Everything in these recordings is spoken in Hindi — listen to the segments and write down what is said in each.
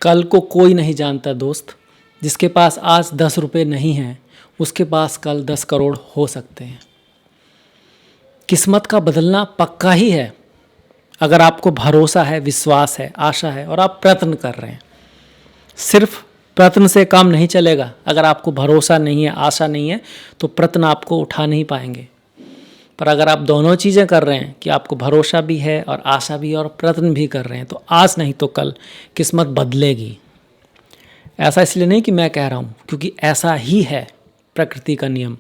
कल को कोई नहीं जानता दोस्त। जिसके पास आज 10 रुपये नहीं हैं उसके पास कल 10 करोड़ हो सकते हैं। किस्मत का बदलना पक्का ही है अगर आपको भरोसा है, विश्वास है, आशा है और आप प्रयत्न कर रहे हैं। सिर्फ प्रयत्न से काम नहीं चलेगा। अगर आपको भरोसा नहीं है, आशा नहीं है तो प्रयत्न आपको उठा नहीं पाएंगे। पर अगर आप दोनों चीज़ें कर रहे हैं कि आपको भरोसा भी है और आशा भी है और प्रयत्न भी कर रहे हैं तो आज नहीं तो कल किस्मत बदलेगी। ऐसा इसलिए नहीं कि मैं कह रहा हूँ, क्योंकि ऐसा ही है प्रकृति का नियम।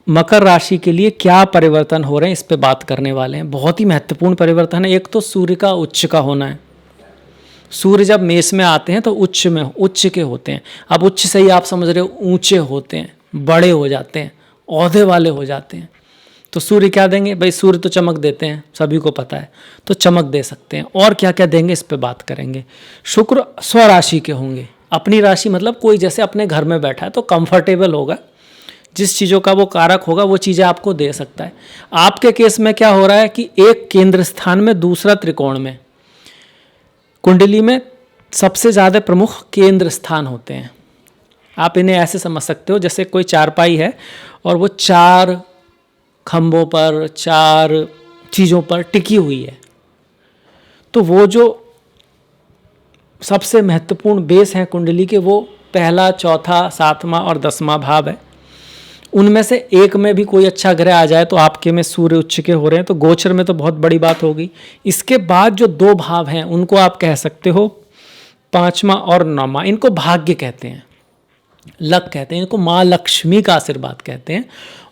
मकर राशि के लिए क्या परिवर्तन हो रहे हैं इस पे बात करने वाले हैं। बहुत ही महत्वपूर्ण परिवर्तन है। एक तो सूर्य का उच्च का होना है। सूर्य जब मेष में आते हैं तो उच्च के होते हैं। अब उच्च से ही आप समझ रहे हो ऊंचे होते हैं, बड़े हो जाते हैं, ओहदे वाले हो जाते हैं। तो सूर्य क्या देंगे भाई? सूर्य तो चमक देते हैं, सभी को पता है, तो चमक दे सकते हैं। और क्या क्या देंगे इस पे बात करेंगे। शुक्र स्वराशि के होंगे। अपनी राशि मतलब कोई जैसे अपने घर में बैठा है तो कंफर्टेबल होगा, जिस चीज़ों का वो कारक होगा वो चीज़ें आपको दे सकता है। आपके केस में क्या हो रहा है कि एक केंद्र स्थान में, दूसरा त्रिकोण में। कुंडली में सबसे ज़्यादा प्रमुख केंद्र स्थान होते हैं। आप इन्हें ऐसे समझ सकते हो जैसे कोई चारपाई है और वो 4 खंभों पर, 4 चीज़ों पर टिकी हुई है। तो वो जो सबसे महत्वपूर्ण बेस हैं कुंडली के, वो पहला, चौथा, 7वां और 10वां भाव है। उनमें से एक में भी कोई अच्छा ग्रह आ जाए तो आपके में सूर्य उच्च के हो रहे हैं तो गोचर में तो बहुत बड़ी बात होगी। इसके बाद जो 2 भाव हैं उनको आप कह सकते हो 5वां और 9वां। इनको भाग्य कहते हैं, लक कहते हैं, इनको माँ लक्ष्मी का आशीर्वाद कहते हैं।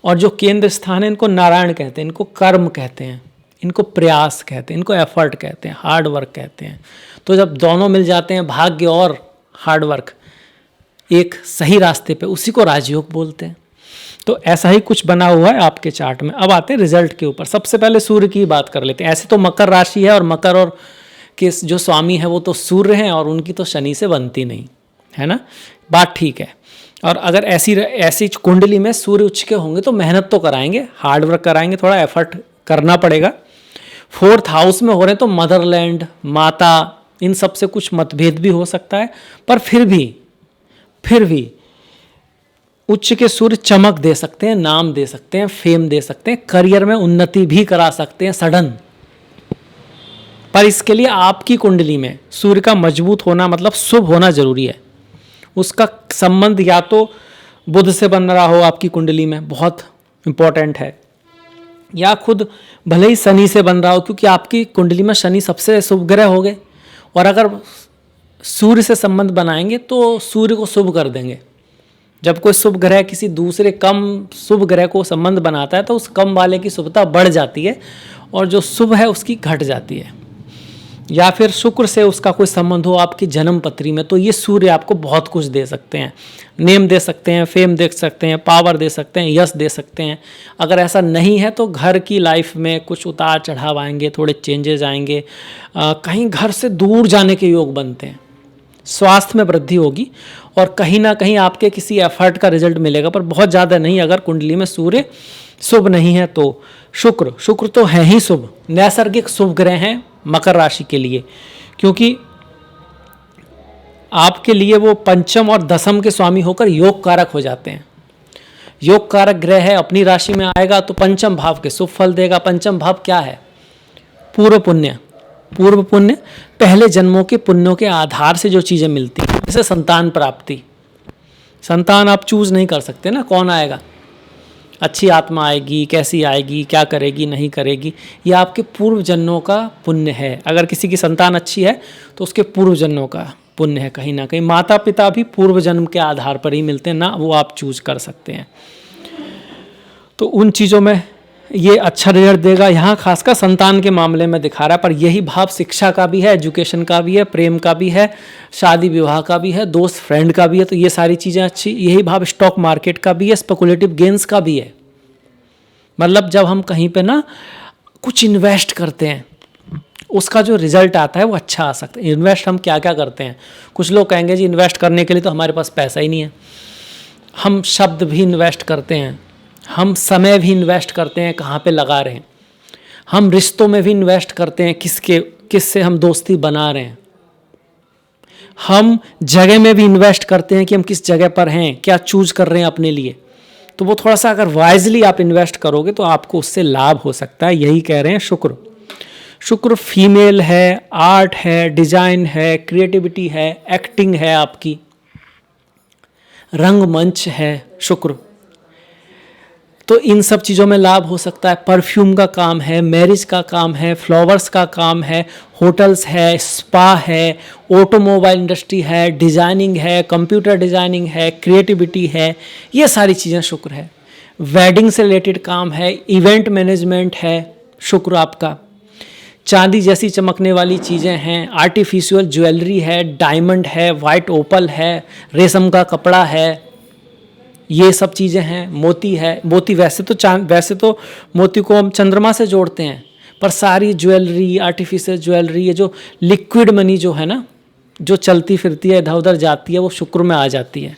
और जो केंद्र स्थान है इनको नारायण कहते हैं, इनको कर्म कहते हैं, इनको प्रयास कहते हैं, इनको एफर्ट कहते हैं, हार्ड वर्क कहते हैं। तो जब दोनों मिल जाते हैं, भाग्य और हार्ड वर्क, एक सही रास्ते पे, उसी को राजयोग बोलते हैं। तो ऐसा ही कुछ बना हुआ है आपके चार्ट में। अब आते हैं रिजल्ट के ऊपर। सबसे पहले सूर्य की बात कर लेते हैं। ऐसे तो मकर राशि है और मकर और के जो स्वामी है वो तो सूर्य हैं और उनकी तो शनि से बनती नहीं है ना, बात ठीक है। और अगर ऐसी कुंडली में सूर्य उच्च के होंगे तो मेहनत तो कराएंगे, हार्ड वर्क कराएंगे, थोड़ा एफर्ट करना पड़ेगा। 4th हाउस में हो रहे हैं तो मदरलैंड, माता, इन सब से कुछ मतभेद भी हो सकता है। पर फिर भी उच्च के सूर्य चमक दे सकते हैं, नाम दे सकते हैं, फेम दे सकते हैं, करियर में उन्नति भी करा सकते हैं सडन। पर इसके लिए आपकी कुंडली में सूर्य का मजबूत होना मतलब शुभ होना जरूरी है। उसका संबंध या तो बुध से बन रहा हो आपकी कुंडली में, बहुत इंपॉर्टेंट है, या खुद भले ही शनि से बन रहा हो, क्योंकि आपकी कुंडली में शनि सबसे शुभ ग्रह हो गए। और अगर सूर्य से संबंध बनाएंगे तो सूर्य को शुभ कर देंगे। जब कोई शुभ ग्रह किसी दूसरे कम शुभ ग्रह को संबंध बनाता है तो उस कम वाले की शुभता बढ़ जाती है और जो शुभ है उसकी घट जाती है। या फिर शुक्र से उसका कोई संबंध हो आपकी जन्म पत्री में तो ये सूर्य आपको बहुत कुछ दे सकते हैं। नेम दे सकते हैं, फेम दे सकते हैं, पावर दे सकते हैं, यश दे सकते हैं। अगर ऐसा नहीं है तो घर की लाइफ में कुछ उतार चढ़ाव आएंगे, थोड़े चेंजेस आएंगे, कहीं घर से दूर जाने के योग बनते हैं, स्वास्थ्य में वृद्धि होगी और कहीं ना कहीं आपके किसी एफर्ट का रिजल्ट मिलेगा, पर बहुत ज़्यादा नहीं। अगर कुंडली में सूर्य शुभ नहीं है तो शुक्र तो है ही शुभ, नैसर्गिक शुभ ग्रह हैं मकर राशि के लिए, क्योंकि आपके लिए वो 5म और 10म के स्वामी होकर योग कारक हो जाते हैं। योग कारक ग्रह है, अपनी राशि में आएगा तो 5म भाव के शुभ फल देगा। 5म भाव क्या है? पूर्व पुण्य, पहले जन्मों के पुण्यों के आधार से जो चीज़ें मिलती हैं, जैसे संतान प्राप्ति। संतान आप चूज नहीं कर सकते ना, कौन आएगा, अच्छी आत्मा आएगी, कैसी आएगी, क्या करेगी, नहीं करेगी, ये आपके पूर्व जन्मों का पुण्य है। अगर किसी की संतान अच्छी है तो उसके पूर्व जन्मों का पुण्य है कहीं ना कहीं। माता पिता भी पूर्व जन्म के आधार पर ही मिलते हैं ना, वो आप चूज कर सकते हैं। तो उन चीज़ों में ये अच्छा रिजल्ट देगा। यहाँ खासकर संतान के मामले में दिखा रहा है, पर यही भाव शिक्षा का भी है, एजुकेशन का भी है, प्रेम का भी है, शादी विवाह का भी है, दोस्त फ्रेंड का भी है। तो ये सारी चीज़ें अच्छी। यही भाव स्टॉक मार्केट का भी है, स्पेकुलेटिव गेंस का भी है। मतलब जब हम कहीं पे ना कुछ इन्वेस्ट करते हैं उसका जो रिजल्ट आता है वो अच्छा आ सकता है। इन्वेस्ट हम क्या क्या करते हैं, कुछ लोग कहेंगे जी इन्वेस्ट करने के लिए तो हमारे पास पैसा ही नहीं है। हम शब्द भी इन्वेस्ट करते हैं, हम समय भी इन्वेस्ट करते हैं, कहाँ पे लगा रहे हैं। हम रिश्तों में भी इन्वेस्ट करते हैं, किससे हम दोस्ती बना रहे हैं। हम जगह में भी इन्वेस्ट करते हैं कि हम किस जगह पर हैं, क्या चूज कर रहे हैं अपने लिए। तो वो थोड़ा सा अगर वाइजली आप इन्वेस्ट करोगे तो आपको उससे लाभ हो सकता है, यही कह रहे हैं शुक्र। शुक्र फीमेल है, आर्ट है, डिजाइन है, क्रिएटिविटी है, एक्टिंग है, आपकी रंगमंच है शुक्र। तो इन सब चीज़ों में लाभ हो सकता है। परफ्यूम का काम है, मैरिज का काम है, फ्लावर्स का काम है, होटल्स है, स्पा है, ऑटोमोबाइल इंडस्ट्री है, डिज़ाइनिंग है, कंप्यूटर डिज़ाइनिंग है, क्रिएटिविटी है, ये सारी चीज़ें शुक्र है। वेडिंग से रिलेटेड काम है, इवेंट मैनेजमेंट है शुक्र आपका। चांदी जैसी चमकने वाली चीज़ें हैं, आर्टिफिशियल ज्वेलरी है, डायमंड है, वाइट ओपल है, रेशम का कपड़ा है, ये सब चीज़ें हैं। मोती है, मोती वैसे तो मोती को हम चंद्रमा से जोड़ते हैं, पर सारी ज्वेलरी, आर्टिफिशियल ज्वेलरी, ये जो लिक्विड मनी जो है ना, जो चलती फिरती है, इधर उधर जाती है, वो शुक्र में आ जाती है।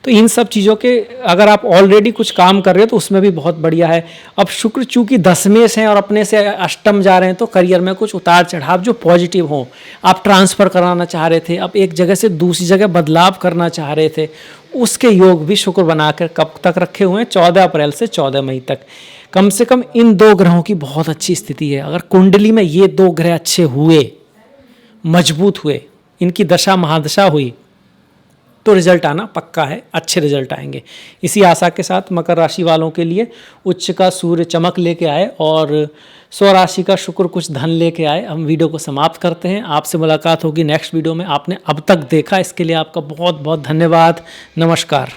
तो इन सब चीज़ों के अगर आप ऑलरेडी कुछ काम कर रहे हो तो उसमें भी बहुत बढ़िया है। अब शुक्र चूंकि दसवें से हैं और अपने से अष्टम जा रहे हैं, तो करियर में कुछ उतार चढ़ाव जो पॉजिटिव हो, आप ट्रांसफ़र कराना चाह रहे थे, आप एक जगह से दूसरी जगह बदलाव करना चाह रहे थे, उसके योग भी शुक्र बनाकर कब तक रखे हुए हैं, 14 अप्रैल से 14 मई तक। कम से कम इन 2 ग्रहों की बहुत अच्छी स्थिति है। अगर कुंडली में ये 2 ग्रह अच्छे हुए, मजबूत हुए, इनकी दशा महादशा हुई, तो रिजल्ट आना पक्का है, अच्छे रिजल्ट आएंगे। इसी आशा के साथ मकर राशि वालों के लिए उच्च का सूर्य चमक लेके आए और स्वराशि का शुक्र कुछ धन लेके आए। हम वीडियो को समाप्त करते हैं, आपसे मुलाकात होगी नेक्स्ट वीडियो में। आपने अब तक देखा इसके लिए आपका बहुत बहुत धन्यवाद। नमस्कार।